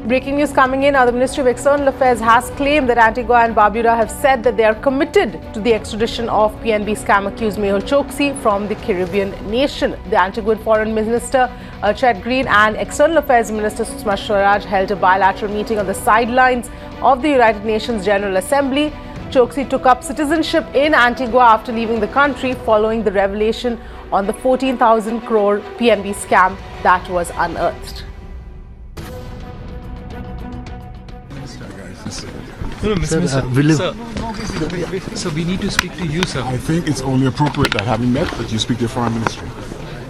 Breaking news coming in. The Ministry of External Affairs has claimed that Antigua and Barbuda have said that they are committed to the extradition of PNB scam accused Mehul Choksi from the Caribbean nation. The Antiguan Foreign Minister Chet, Greene and External Affairs Minister Sushma Swaraj held a bilateral meeting on the sidelines of the United Nations General Assembly. Choksi took up citizenship in Antigua after leaving the country following the revelation on the 14,000 crore PNB scam that was unearthed. No, Mr. Sir, we need to speak to you, sir. I think it's only appropriate that having met that you speak to your foreign ministry.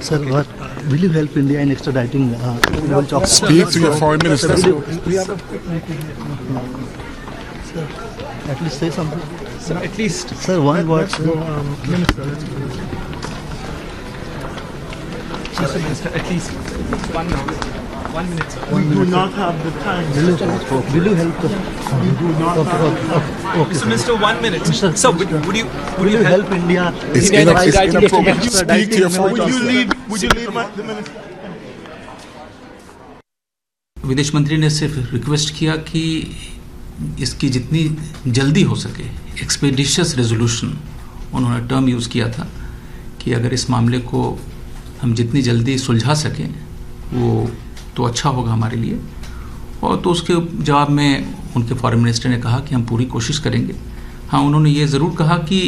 Sir, will you help India in extraditing Mehul Choksi? Speak to your foreign minister. Sir, at least say something. Sir, at least. Sir, one word. Minister, at least 1 minute. 1 minute, sir. We do not have the time. Will you help us? We do not have Okay. So, Minister, 1 minute. Sir, would you help India? It's inappropriate. Speak to your foreign minister. Would you leave the minister? विदेश मंत्री ने सिर्फ request किया कि इसकी जितनी जल्दी हो सके एक्सपेडिशियस रेजोल्यूशन, उन्होंने टर्म यूज़ किया था कि अगर इस मामले को हम जितनी जल्दी सुलझा सकें वो तो अच्छा होगा हमारे लिए। और तो उसके जवाब में उनके फॉरेन मिनिस्टर ने कहा कि हम पूरी कोशिश करेंगे। हाँ, उन्होंने ये ज़रूर कहा कि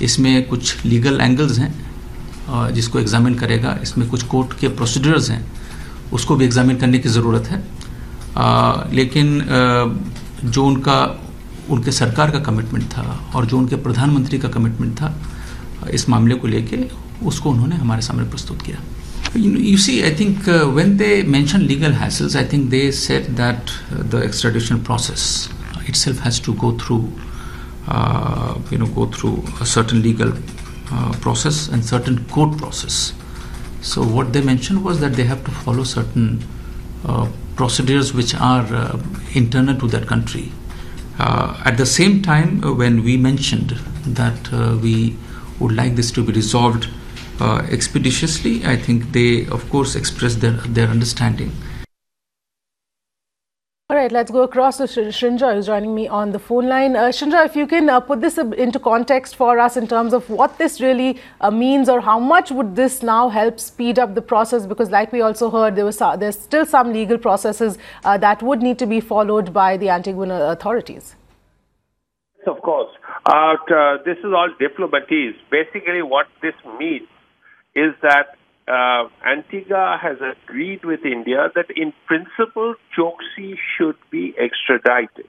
इसमें कुछ लीगल एंगल्स हैं जिसको एग्जामिन करेगा, इसमें कुछ कोर्ट के प्रोसीजर्स हैं उसको भी एग्जामिन करने की ज़रूरत है। लेकिन जो उनके सरकार का कमिटमेंट था और जो उनके प्रधानमंत्री का कमिटमेंट था इस मामले को लेके, उसको उन्होंने हमारे सामने प्रस्तुत किया। You see, I think when they mention legal hassles, I think they said that the extradition process itself has to go through, go through a certain legal process and certain court process. So what they mentioned was that they have to follow certain procedures which are internal to that country. At the same time, when we mentioned that we would like this to be resolved expeditiously, I think they, of course, expressed their understanding. All right, let's go across to Srinjoy, who's joining me on the phone line. Srinjoy, if you can put this into context for us in terms of what this really means, or how much would this now help speed up the process? Because like we also heard, there's still some legal processes that would need to be followed by the Antiguan authorities. Of course. This is all diplomacies. Basically, what this means is that Antigua has agreed with India that in principle Choksi should be extradited.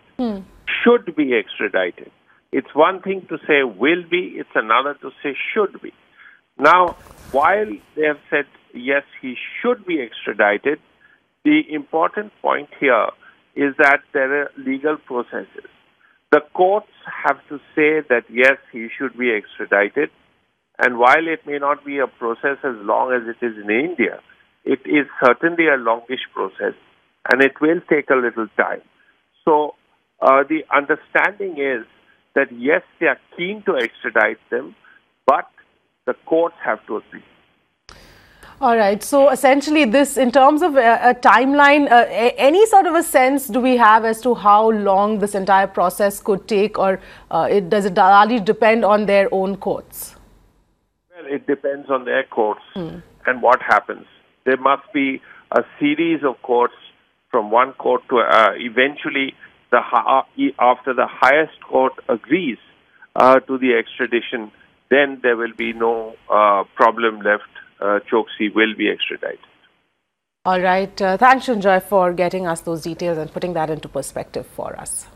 Should be extradited. It's one thing to say will be, it's another to say should be. Now, while they have said yes, he should be extradited, the important point here is that there are legal processes. The courts have to say that yes, he should be extradited. And while it may not be a process as long as it is in India, it is certainly a longish process and it will take a little time. So the understanding is that yes, they are keen to extradite them, but the courts have to agree. All right. So essentially this, in terms of a timeline, any sort of a sense do we have as to how long this entire process could take, or does it largely depend on their own courts? Well, it depends on their courts and what happens. There must be a series of courts from one court to eventually after the highest court agrees to the extradition, then there will be no problem left. Choksi will be extradited. All right. Thanks, Srinjoy, for getting us those details and putting that into perspective for us.